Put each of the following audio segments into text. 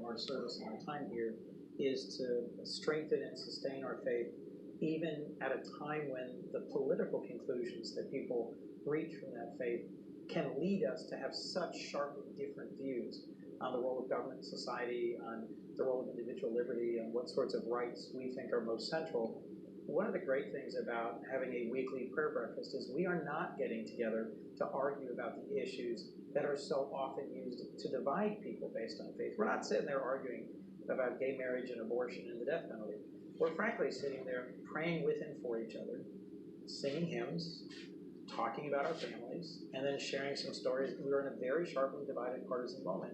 our service and our time here is to strengthen and sustain our faith, even at a time when the political conclusions that people reach from that faith can lead us to have such sharply different views on the role of government and society, on the role of individual liberty, and what sorts of rights we think are most central. One of the great things about having a weekly prayer breakfast is we are not getting together to argue about the issues that are so often used to divide people based on faith. We're not sitting there arguing about gay marriage and abortion and the death penalty. We're frankly sitting there praying with and for each other, singing hymns, talking about our families, and then sharing some stories. We're in a very sharply divided partisan moment.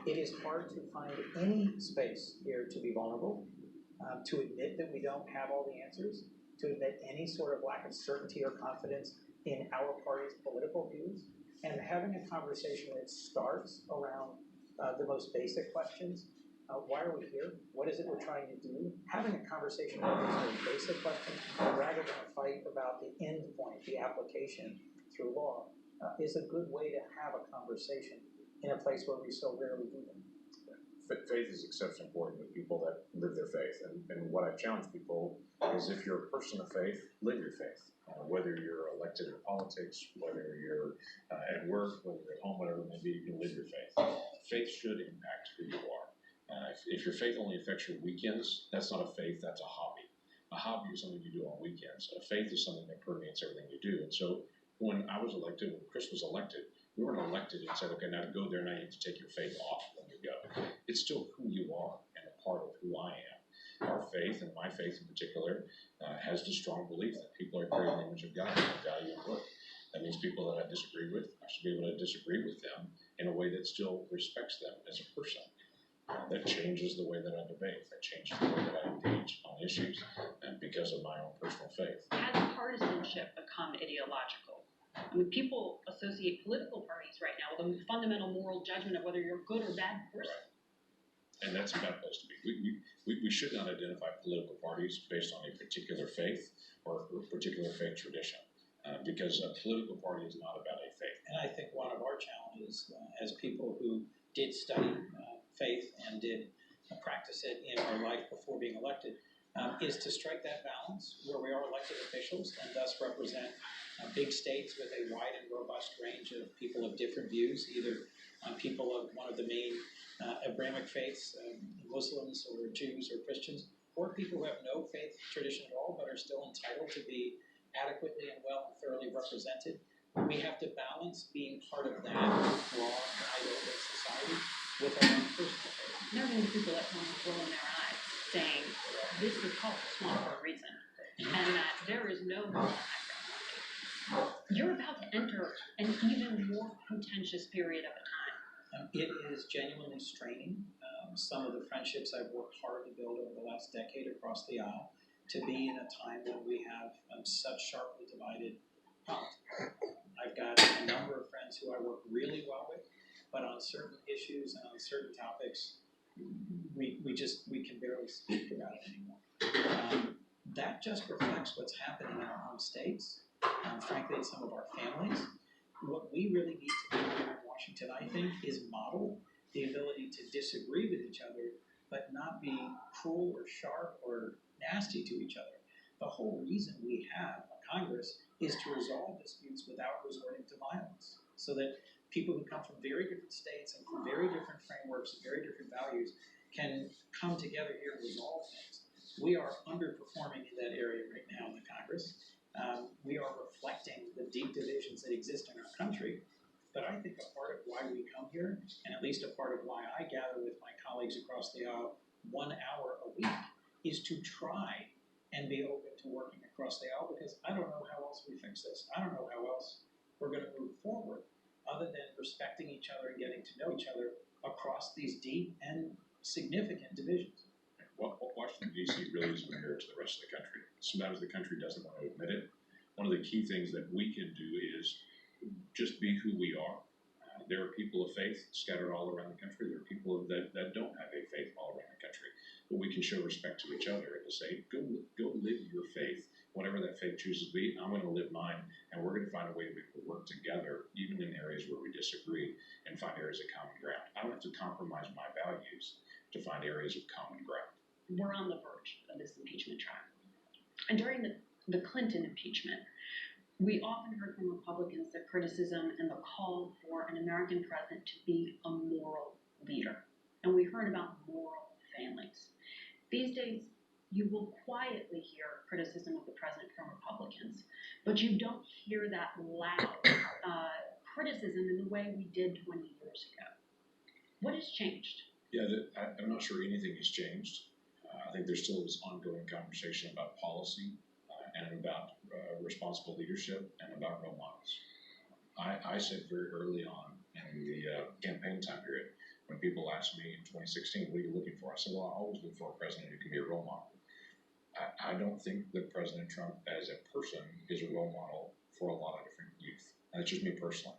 It is hard to find any space here to be vulnerable, to admit that we don't have all the answers, to admit any sort of lack of certainty or confidence in our party's political views, and having a conversation that starts around the most basic questions. Why are we here? What is it we're trying to do? Having a conversation about these very basic questions rather than a fight about the end point, the application through law, is a good way to have a conversation in a place where we so rarely do them. Faith is exceptionally important with people that live their faith. And what I challenge people is, if you're a person of faith, live your faith. Whether you're elected in politics, whether you're at work, whether you're at home, whatever it may be, you can live your faith. Faith should impact who you are. If your faith only affects your weekends, that's not a faith, that's a hobby. A hobby is something you do on weekends. A faith is something that permeates everything you do. And so when I was elected, when Chris was elected, we weren't elected and said, okay, now to go there, now you have to take your faith off when you go. It's still who you are and a part of who I am. Our faith, and my faith in particular, has the strong belief that people are created in the image of God and have value and worth. That means people that I disagree with, I should be able to disagree with them in a way that still respects them as a person. That changes the way that I debate. That changes the way that I engage on issues, and because of my own personal faith. Has partisanship become ideological? I mean, people associate political parties right now with a fundamental moral judgment of whether you're a good or bad person. Right. And that's a bad place to be. We should not identify political parties based on a particular faith or a particular faith tradition, because a political party is not about a faith. And I think one of our challenges as people who did study faith and did practice it in our life before being elected is to strike that balance where we are elected officials and thus represent big states with a wide and robust range of people of different views, either people of one of the main Abrahamic faiths, Muslims or Jews or Christians, or people who have no faith tradition at all but are still entitled to be adequately and well and thoroughly represented. We have to balance being part of that broad, wide-open society with our own personal faith. There are going to be people that come rolling their eyes saying, this is called a swamp for a reason, and that there is no You're about to enter an even more contentious period of a time. It is genuinely straining. Some of the friendships I've worked hard to build over the last decade across the aisle to be in a time when we have such sharply divided politics. I've got a number of friends who I work really well with, but on certain issues and on certain topics, we can barely speak about it anymore. That just reflects what's happening in our home states, frankly, in some of our families. What we really need to do here in Washington, I think, is model the ability to disagree with each other, but not be cruel or sharp or nasty to each other. The whole reason we have a Congress is to resolve disputes without resorting to violence, so that people who come from very different states and from very different frameworks and very different values can come together here and resolve things. We are underperforming in that area right now in the Congress. We are reflecting the deep divisions that exist in our country. But I think a part of why we come here, and at least a part of why I gather with my colleagues across the aisle 1 hour a week, is to try and be open to working across the aisle, because I don't know how else we fix this. I don't know how else we're going to move forward other than respecting each other and getting to know each other across these deep and significant divisions. Washington, D.C. really is a mirror to the rest of the country. Sometimes the country doesn't want to admit it. One of the key things that we can do is just be who we are. There are people of faith scattered all around the country. There are people that don't have a faith all around the country. But we can show respect to each other and to say, go live your faith. Whatever that faith chooses to be, I'm going to live mine, and we're going to find a way to work together, even in areas where we disagree, and find areas of common ground. I don't have to compromise my values to find areas of common ground. We're on the verge of this impeachment trial. And during the Clinton impeachment, we often heard from Republicans the criticism and the call for an American president to be a moral leader. And we heard about moral failings. These days, you will quietly hear criticism of the president from Republicans, but you don't hear that loud criticism in the way we did 20 years ago. What has changed? Yeah, I'm not sure anything has changed. I think there's still this ongoing conversation about policy and about responsible leadership and about role models. I said very early on in the campaign time period, when people asked me in 2016, what are you looking for? I said, well, I always look for a president who can be a role model. I don't think that President Trump as a person is a role model for a lot of different youth. That's just me personally.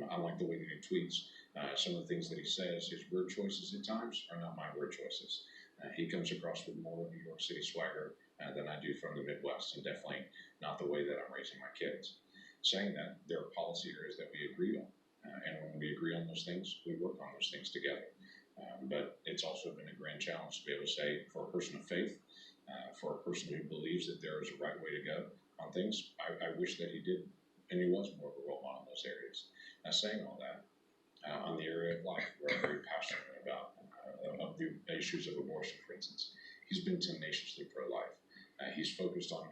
I like the way that he tweets. Some of the things that he says, his word choices at times are not my word choices. He comes across with more New York City swagger than I do from the Midwest, and definitely not the way that I'm raising my kids. Saying that, there are policy areas that we agree on, and when we agree on those things, we work on those things together. But it's also been a grand challenge to be able to say, for a person of faith, for a person who believes that there is a right way to go on things, I wish that he did, and he was more of a role model in those areas. Now, saying all that, on the area of life, we're very passionate about of the issues of abortion, for instance. He's been tenaciously pro-life. He's focused on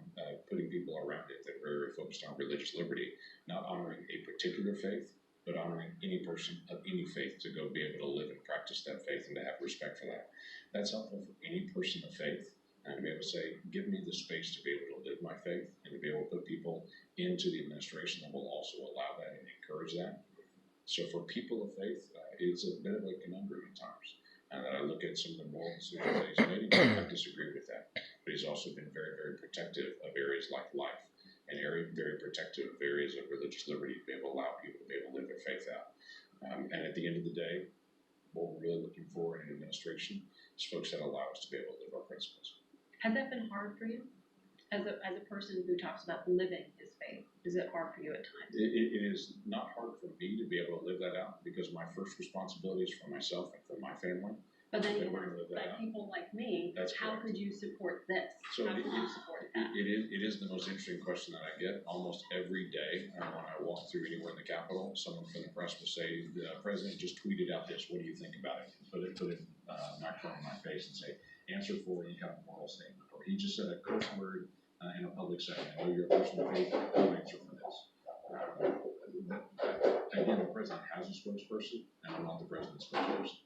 putting people around it that are very focused on religious liberty, not honoring a particular faith, but honoring any person of any faith to go be able to live and practice that faith and to have respect for that. That's helpful for any person of faith, and to be able to say, give me the space to be able to live my faith and to be able to put people into the administration that will also allow that and encourage that. So for people of faith, it's a bit of a conundrum at times. And I look at some of the moral decisions that he's made, I disagree with that. But he's also been very, very protective of areas like life and very protective of areas of religious liberty to be able to allow people to be able to live their faith out. And at the end of the day, what we're really looking for in an administration is folks that allow us to be able to live our principles. Has that been hard for you? As a person who talks about living his faith, is it hard for you at times? It is not hard for me to be able to live that out because my first responsibility is for myself and for my family. But then you have like people like me. That's how correct. could you support this? So how could you support that? It is the most interesting question that I get almost every day when I walk through anywhere in the Capitol. Someone from the press will say, the president just tweeted out this. What do you think about it? Put it microphone in my face and say, answer for any kind of moral statement. Or he just said a curse word in a public setting. I know you're a person of faith. Don't answer for this. Again, the president has a spokesperson, and I'm not the president's spokesperson.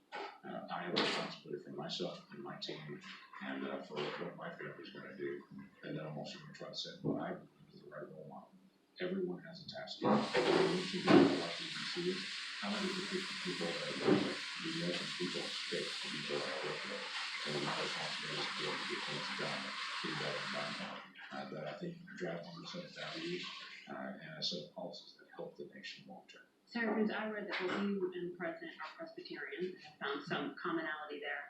I have a responsibility for myself and my team, and for what my family's going to do, and then I'm also going to try to set what I believe is the right role model. Everyone has a task here. We need to be elected and see it. How many of the people that the American people's faith to be able to work with, and my responsibility is to be able to get things done in that environment. That I think drive on a set of values and a set of policies that help the nation long term. Senator Cruz, I read that both you and the president are Presbyterian, and I found some commonality there,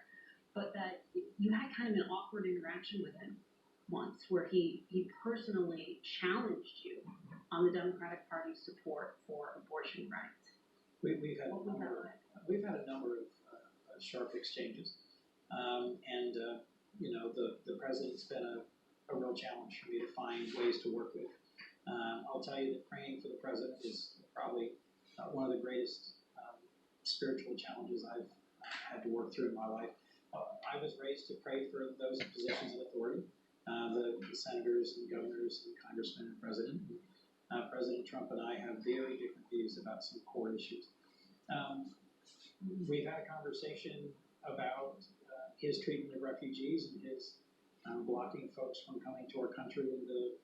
but that you had kind of an awkward interaction with him once, where he personally challenged you on the Democratic Party's support for abortion rights. We've had a number of sharp exchanges, and the president's been a real challenge for me to find ways to work with. I'll tell you that praying for the president is probably one of the greatest spiritual challenges I've had to work through in my life. I was raised to pray for those in positions of authority, the senators and governors and congressmen and president. President Trump and I have very different views about some core issues. We've had a conversation about his treatment of refugees and his blocking folks from coming to our country and the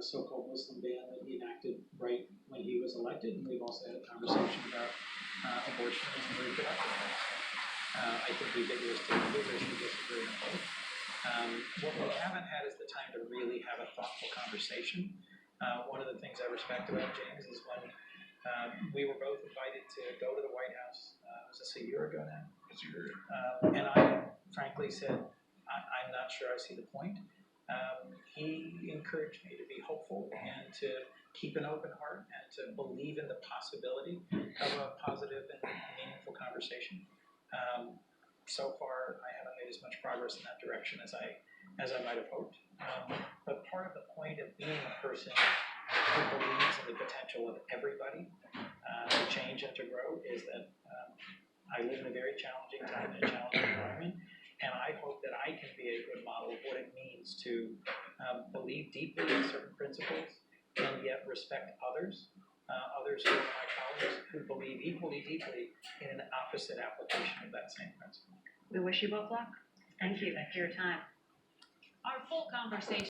so-called Muslim ban that he enacted right when he was elected. And we've also had a conversation about abortion and reproductive rights. I think we vigorously disagree on both. What we haven't had is the time to really have a thoughtful conversation. One of the things I respect about James is when we were both invited to go to the White House. Was this a year ago now? It's a year. And I frankly said, I'm not sure I see the point. He encouraged me to be hopeful and to keep an open heart and to believe in the possibility of a positive and meaningful conversation. so far, I haven't made as much progress in that direction as I might have hoped. But part of the point of being a person who believes in the potential of everybody to change and to grow is that I live in a very challenging time, in a challenging environment, and I hope that I can be a good model of what it means to believe deeply in certain principles and yet respect others, others who are my colleagues who believe equally deeply in an opposite application of that same principle. We wish you both luck. Thank you for your time. Our full conversation